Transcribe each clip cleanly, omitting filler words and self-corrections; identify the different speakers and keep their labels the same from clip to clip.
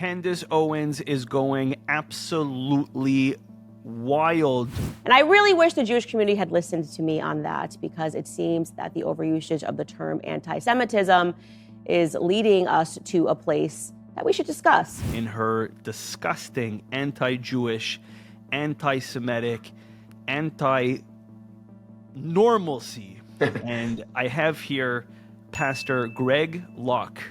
Speaker 1: Candace Owens is going absolutely wild.
Speaker 2: And I really wish the Jewish community had listened to me on that, because it seems that the overusage of the term anti-Semitism is leading us to a place that we should discuss.
Speaker 1: In her disgusting anti-Jewish, anti-Semitic, anti-normalcy. And I have here Pastor Greg Locke,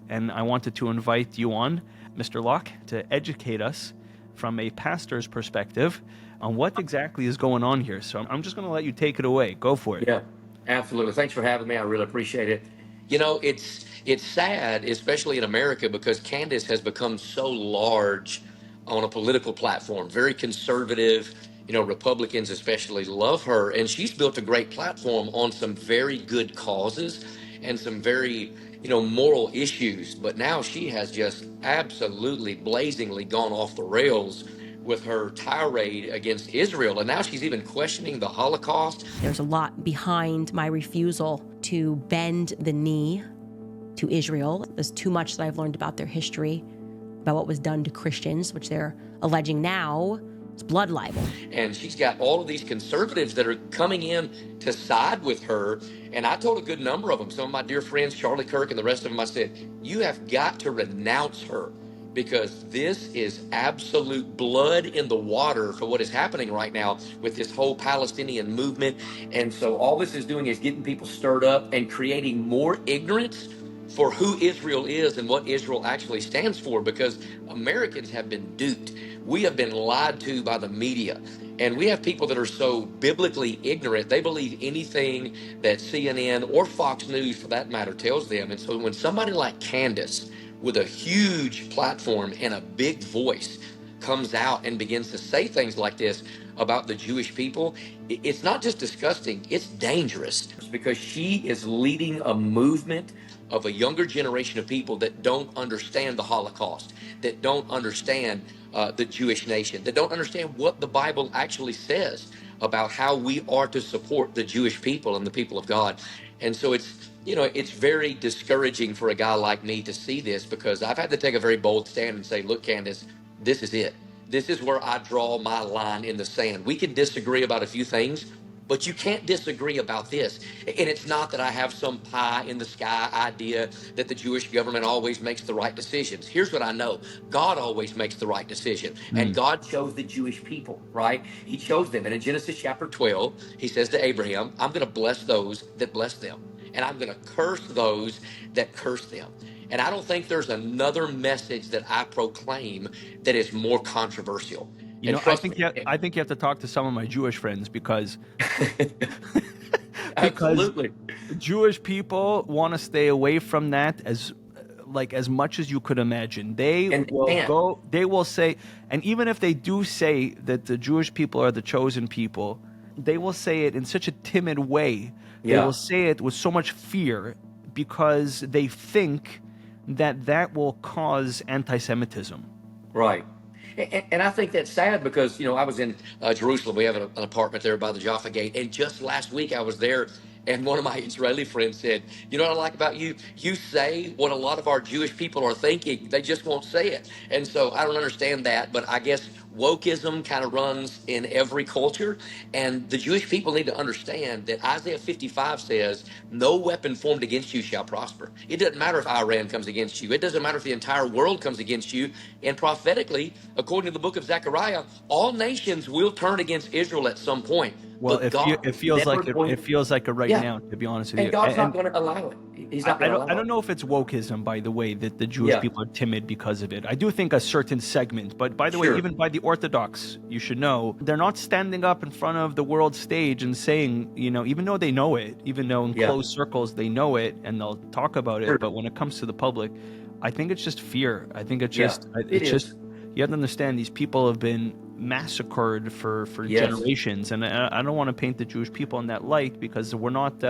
Speaker 1: and I wanted to invite you on, Mr. Locke, to educate us from a pastor's perspective on what exactly is going on here. So I'm just going to let you take it away. Go for it.
Speaker 3: Yeah, absolutely. Thanks for having me. I really appreciate it. You know, it's sad, especially in America, because Candace has become so large on a political platform, very conservative. You know, Republicans especially love her, and she's built a great platform on some very good causes and some very, moral issues. But now she has just absolutely blazingly gone off the rails with her tirade against Israel. And now she's even questioning the Holocaust.
Speaker 4: There's a lot behind my refusal to bend the knee to Israel. There's too much that I've learned about their history, about what was done to Christians, which they're alleging now is blood libel.
Speaker 3: And she's got all of these conservatives that are coming in to side with her. And I told a good number of them, some of my dear friends, Charlie Kirk and the rest of them, I said, you have got to renounce her, because this is absolute blood in the water for what is happening right now with this whole Palestinian movement. And so all this is doing is getting people stirred up and creating more ignorance for who Israel is and what Israel actually stands for, because Americans have been duped. We have been lied to by the media. And we have people that are so biblically ignorant, they believe anything that CNN or Fox News, for that matter, tells them. And so when somebody like Candace, with a huge platform and a big voice, comes out and begins to say things like this about the Jewish people, it's not just disgusting, it's dangerous, because she is leading a movement of a younger generation of people that don't understand the Holocaust, that don't understand the Jewish nation, that don't understand what the Bible actually says about how we are to support the Jewish people and the people of God. And so it's very discouraging for a guy like me to see this, because I've had to take a very bold stand and say, look, Candace, this is it. This is where I draw my line in the sand. We can disagree about a few things, but you can't disagree about this. And it's not that I have some pie in the sky idea that the Jewish government always makes the right decisions. Here's what I know. God always makes the right decision. And God chose the Jewish people, right? He chose them. And in Genesis chapter 12, he says to Abraham, I'm going to bless those that bless them, and I'm going to curse those that curse them. And I don't think there's another message that I proclaim that is more controversial.
Speaker 1: You know, I think you have to talk to some of my Jewish friends, because
Speaker 3: Absolutely.
Speaker 1: Jewish people want to stay away from that as much as you could imagine. They will say, and even if they do say that the Jewish people are the chosen people, they will say it in such a timid way. They will say it with so much fear, because they think that will cause anti-Semitism.
Speaker 3: Right. And I think that's sad, because, I was in Jerusalem. We have an apartment there by the Jaffa Gate. And just last week I was there, and one of my Israeli friends said, you know what I like about you? You say what a lot of our Jewish people are thinking. They just won't say it. And so I don't understand that. But I guess wokeism kind of runs in every culture. And the Jewish people need to understand that Isaiah 55 says, no weapon formed against you shall prosper. It doesn't matter if Iran comes against you. It doesn't matter if the entire world comes against you. And prophetically, according to the book of Zechariah, all nations will turn against Israel at some point.
Speaker 1: Well, it feels like it right now, to be honest with you.
Speaker 3: And God's not going to allow it. He's not going to allow it.
Speaker 1: I don't know if it's wokeism, by the way, that the Jewish people are timid because of it. I do think a certain segment, but by the way, even by the Orthodox, you should know, they're not standing up in front of the world stage and saying, even though they know it, even though in closed circles they know it and they'll talk about it, but when it comes to the public, I think it's just fear. I think it's just you have to understand, these people have been massacred for generations, and I don't want to paint the Jewish people in that light, because we're not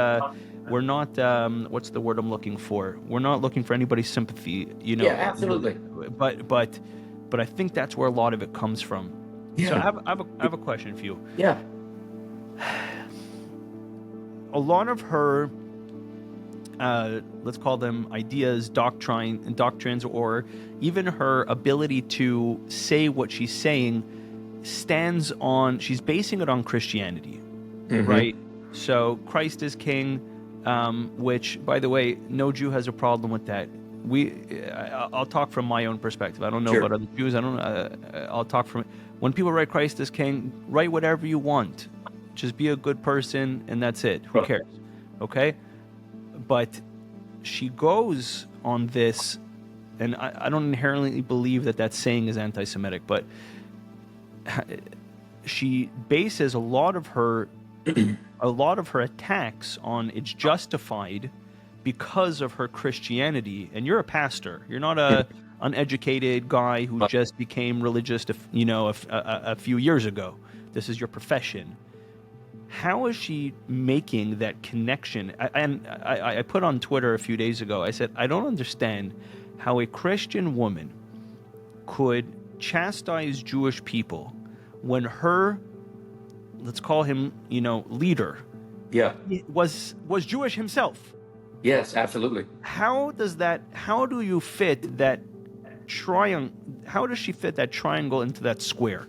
Speaker 1: what's the word I'm looking for? We're not looking for anybody's sympathy,
Speaker 3: Yeah, absolutely.
Speaker 1: But I think that's where a lot of it comes from.
Speaker 3: Yeah.
Speaker 1: So I have a question for you.
Speaker 3: Yeah.
Speaker 1: A lot of her let's call them ideas, doctrines, or even her ability to say what she's saying she's basing it on Christianity, right? So Christ is king, which, by the way, no Jew has a problem with that. I'll talk from my own perspective. I don't know about other Jews. I'll talk from, when people write Christ as king, write whatever you want. Just be a good person, and that's it. Who cares? Okay? But she goes on this, and I don't inherently believe that saying is anti-Semitic, but she bases a lot of her attacks on it's justified because of her Christianity. And you're a pastor. You're not a uneducated guy who just became religious, a few years ago. This is your profession. How is she making that connection? I put on Twitter a few days ago, I said, I don't understand how a Christian woman could chastise Jewish people when her, let's call him, leader, was Jewish himself.
Speaker 3: Yes, absolutely.
Speaker 1: How do you fit that how does she fit that triangle into that square?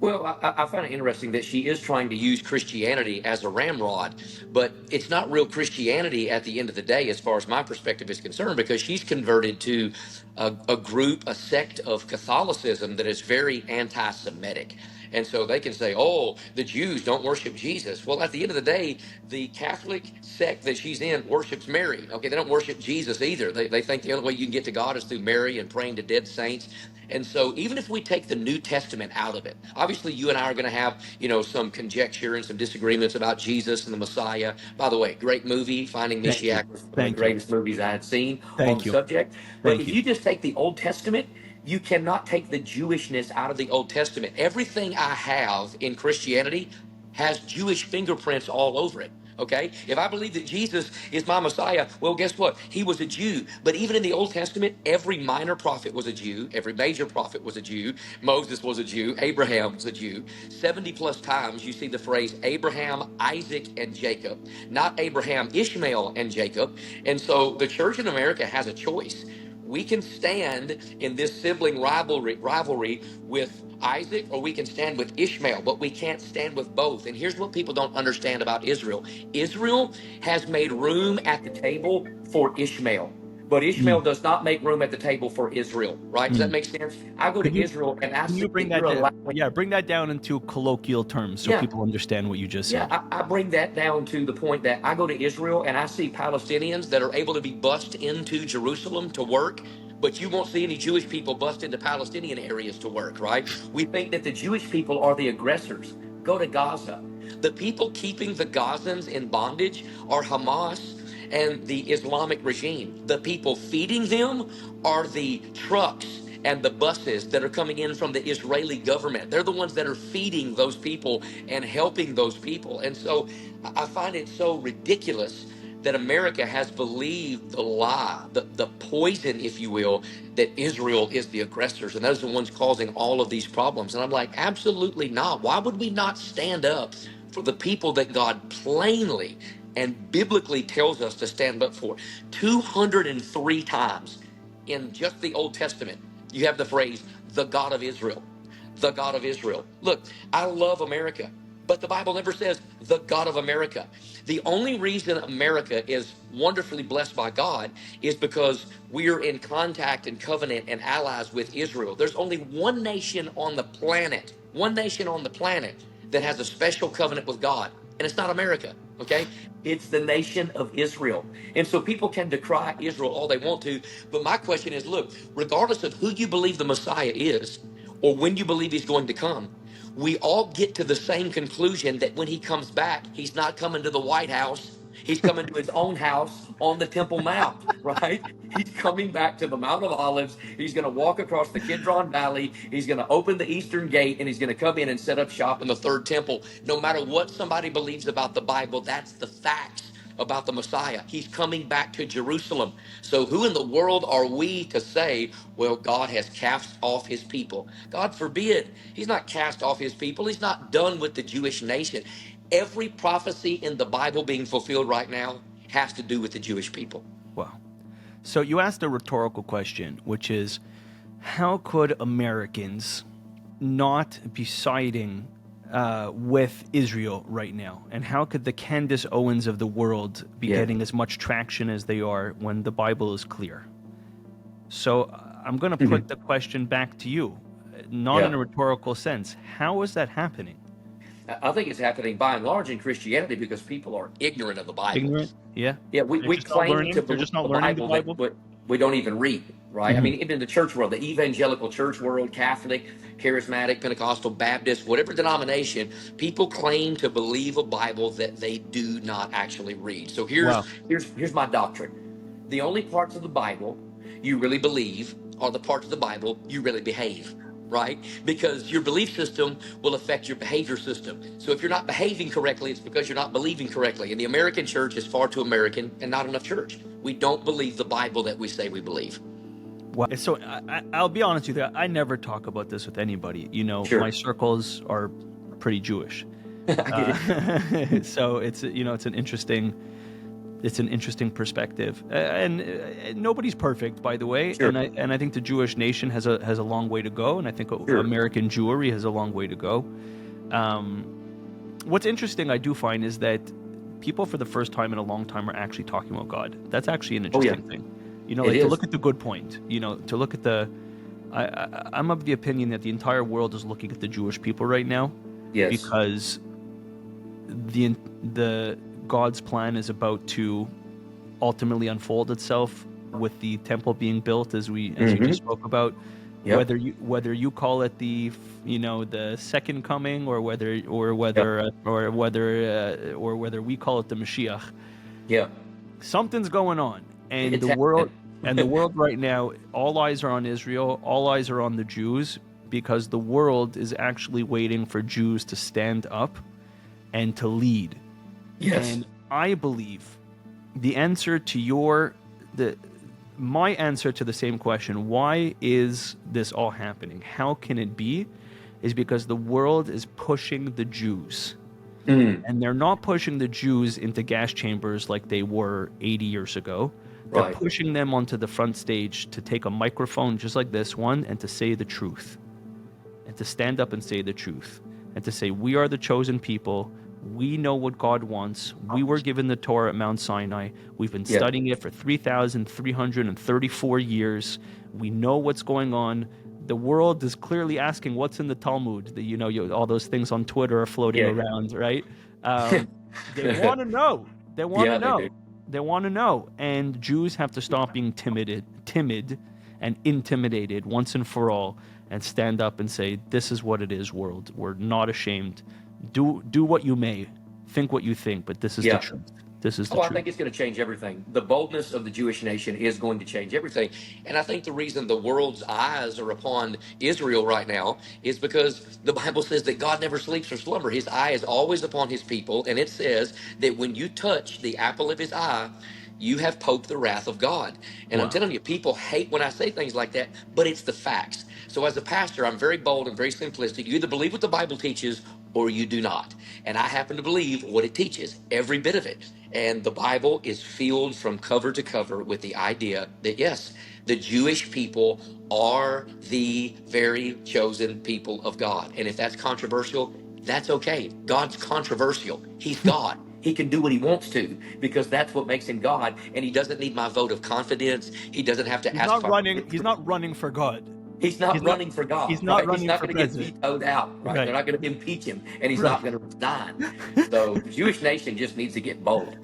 Speaker 3: Well, I find it interesting that she is trying to use Christianity as a ramrod, but it's not real Christianity at the end of the day, as far as my perspective is concerned, because she's converted to a sect of Catholicism that is very anti-Semitic. And so they can say, oh, the Jews don't worship Jesus. Well, at the end of the day, the Catholic sect that she's in worships Mary. Okay, they don't worship Jesus either. They think the only way you can get to God is through Mary and praying to dead saints. And so even if we take the New Testament out of it, obviously you and I are going to have, some conjecture and some disagreements about Jesus and the Messiah. By the way, great movie, Finding Mashiach, was one of the greatest movies I had seen on the subject. But if you just take the Old Testament, you cannot take the Jewishness out of the Old Testament. Everything I have in Christianity has Jewish fingerprints all over it. Okay? If I believe that Jesus is my Messiah, well, guess what? He was a Jew. But even in the Old Testament, every minor prophet was a Jew. Every major prophet was a Jew. Moses was a Jew. Abraham was a Jew. 70 plus times you see the phrase Abraham, Isaac, and Jacob, not Abraham, Ishmael, and Jacob. And so the church in America has a choice. We can stand in this sibling rivalry with Isaac, or we can stand with Ishmael, but we can't stand with both. And here's what people don't understand about Israel. Israel has made room at the table for Ishmael, but Ishmael does not make room at the table for Israel, right? Does that make sense? I go to Israel and I see
Speaker 1: bring that down into colloquial terms so people understand what you just said.
Speaker 3: Yeah, I bring that down to the point that I go to Israel and I see Palestinians that are able to be bussed into Jerusalem to work, but you won't see any Jewish people bust into Palestinian areas to work, right? We think that the Jewish people are the aggressors. Go to Gaza. The people keeping the Gazans in bondage are Hamas and the Islamic regime. The people feeding them are the trucks and the buses that are coming in from the Israeli government. They're the ones that are feeding those people and helping those people. And so I find it so ridiculous that America has believed the lie, the poison, if you will, that Israel is the aggressors and those are the ones causing all of these problems. And I'm like, absolutely not. Why would we not stand up for the people that God plainly and biblically tells us to stand up for? 203 times in just the Old Testament, you have the phrase, the God of Israel, the God of Israel. Look, I love America, but the Bible never says the God of America. The only reason America is wonderfully blessed by God is because we're in contact and covenant and allies with Israel. There's only one nation on the planet that has a special covenant with God, and it's not America, okay? It's the nation of Israel. And so people can decry Israel all they want to, but my question is, look, regardless of who you believe the Messiah is or when you believe he's going to come, we all get to the same conclusion that when he comes back, he's not coming to the White House. He's coming to his own house on the Temple Mount, right? He's coming back to the Mount of Olives. He's going to walk across the Kidron Valley. He's going to open the eastern gate, and he's going to come in and set up shop in the third temple. No matter what somebody believes about the Bible, that's the facts about the Messiah. He's coming back to Jerusalem. So who in the world are we to say, well, God has cast off his people? God forbid. He's not cast off his people. He's not done with the Jewish nation. Every prophecy in the Bible being fulfilled right now has to do with the Jewish people.
Speaker 1: Wow. So you asked a rhetorical question, which is, how could Americans not be siding with Israel right now? And how could the Candace Owens of the world be getting as much traction as they are when the Bible is clear? So I'm going to put the question back to you, not in a rhetorical sense. How is that happening?
Speaker 3: I think it's happening by and large in Christianity because people are ignorant of the Bible.
Speaker 1: Ignorant? Yeah.
Speaker 3: Yeah, we claim to
Speaker 1: They're
Speaker 3: believe
Speaker 1: just not
Speaker 3: the
Speaker 1: learning the
Speaker 3: Bible,
Speaker 1: Bible.
Speaker 3: but we don't even read, right? I mean, even in the church world, the evangelical church world, Catholic, Charismatic, Pentecostal, Baptist, whatever denomination, people claim to believe a Bible that they do not actually read. So here's my doctrine. The only parts of the Bible you really believe are the parts of the Bible you really behave, right? Because your belief system will affect your behavior system. So if you're not behaving correctly, it's because you're not believing correctly. And the American church is far too American and not enough church. We don't believe the Bible that we say we believe.
Speaker 1: Well, so I'll be honest with you. I never talk about this with anybody. You know, my circles are pretty Jewish. So it's an interesting perspective, and nobody's perfect, by the way. And I think the Jewish nation has a long way to go, and I think American Jewry has a long way to go. What's interesting, I do find, is that people for the first time in a long time are actually talking about God. That's actually an interesting thing. You know, like to look at the good point. You know, to look at the. I'm of the opinion that the entire world is looking at the Jewish people right now, because the God's plan is about to ultimately unfold itself with the temple being built, as you just spoke about. Whether you call it the second coming, or whether we call it the Mashiach. Something's going on, and the world right now, all eyes are on Israel, all eyes are on the Jews, because the world is actually waiting for Jews to stand up and to lead. And I believe the answer to my answer to the same question, why is this all happening? How can it be? Is because the world is pushing the Jews. And they're not pushing the Jews into gas chambers like they were 80 years ago. They're pushing them onto the front stage to take a microphone just like this one and to say the truth. And to stand up and say the truth. And to say, we are the chosen people. We know what God wants. We were given the Torah at Mount Sinai. We've been studying it for 3,334 years. We know what's going on. The world is clearly asking what's in the Talmud. All those things on Twitter are floating around, right? They want to know. They want to know. They want to know. And Jews have to stop being timid and intimidated once and for all, and stand up and say, this is what it is, world. We're not ashamed. Do what you may, think what you think, but this is the truth. This is the truth.
Speaker 3: I think it's going to change everything. The boldness of the Jewish nation is going to change everything. And I think the reason the world's eyes are upon Israel right now is because the Bible says that God never sleeps or slumber. His eye is always upon his people. And it says that when you touch the apple of his eye, you have poked the wrath of God. And I'm telling you, people hate when I say things like that, but it's the facts. So as a pastor, I'm very bold and very simplistic. You either believe what the Bible teaches or you do not. And I happen to believe what it teaches, every bit of it. And the Bible is filled from cover to cover with the idea that, yes, the Jewish people are the very chosen people of God. And if that's controversial, that's okay. God's controversial. He's God. He can do what he wants to, because that's what makes him God. And he doesn't need my vote of confidence. He doesn't have to
Speaker 1: He's
Speaker 3: ask.
Speaker 1: He's not running for God.
Speaker 3: He's not running for God.
Speaker 1: He's not running for
Speaker 3: going to get vetoed out. Right? They're not going to impeach him, and he's not going to resign. So the Jewish nation just needs to get bold.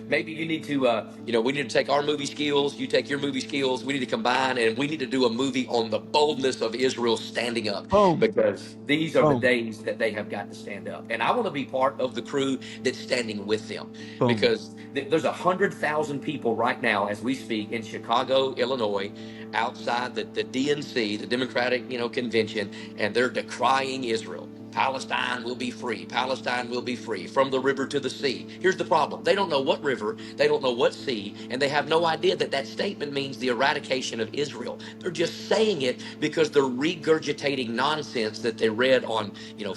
Speaker 3: Maybe you need to, we need to take our movie skills. You take your movie skills. We need to combine, and we need to do a movie on the boldness of Israel standing up. Because these are the days that they have got to stand up. And I want to be part of the crew that's standing with them. Because there's 100,000 people right now, as we speak, in Chicago, Illinois, outside the DNC, the Democratic, convention, and they're decrying Israel. Palestine will be free. Palestine will be free from the river to the sea. Here's the problem. They don't know what river, they don't know what sea, and they have no idea that that statement means the eradication of Israel. They're just saying it because they're regurgitating nonsense that they read on,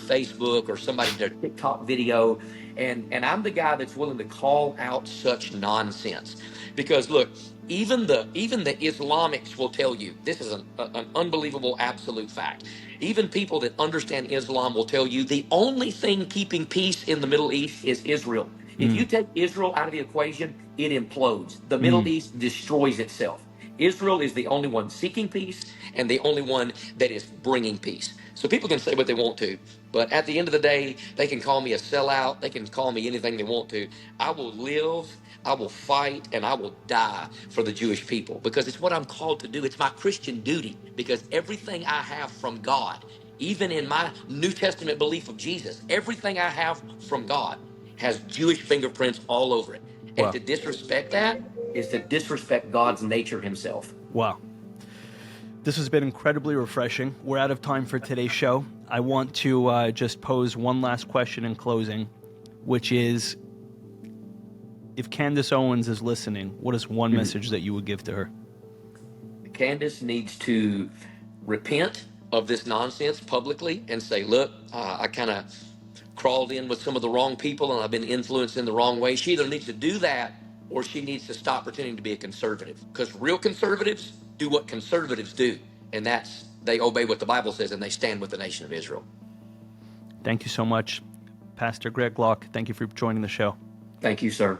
Speaker 3: Facebook or somebody's their TikTok video. And I'm the guy that's willing to call out such nonsense. Because look, even the Islamics will tell you this is an unbelievable absolute fact. Even people that understand Islam will tell you the only thing keeping peace in the Middle East is Israel. If you take Israel out of the equation, it implodes. The Middle East destroys itself. Israel is the only one seeking peace and the only one that is bringing peace. So people can say what they want to, but at the end of the day, they can call me a sellout. They can call me anything they want to. I will live, I will fight, and I will die for the Jewish people because it's what I'm called to do. It's my Christian duty because everything I have from God, even in my New Testament belief of Jesus, everything I have from God has Jewish fingerprints all over it.
Speaker 1: Wow.
Speaker 3: And to disrespect that is to disrespect God's nature himself.
Speaker 1: Wow. This has been incredibly refreshing. We're out of time for today's show. I want to just pose one last question in closing, which is, if Candace Owens is listening, what is one message that you would give to her?
Speaker 3: Candace needs to repent of this nonsense publicly and say, look, I kind of crawled in with some of the wrong people and I've been influenced in the wrong way. She either needs to do that or she needs to stop pretending to be a conservative, because real conservatives do what conservatives do, and that's they obey what the Bible says and they stand with the nation of Israel.
Speaker 1: Thank you so much, Pastor Greg Locke. Thank you for joining the show.
Speaker 3: Thank you, sir.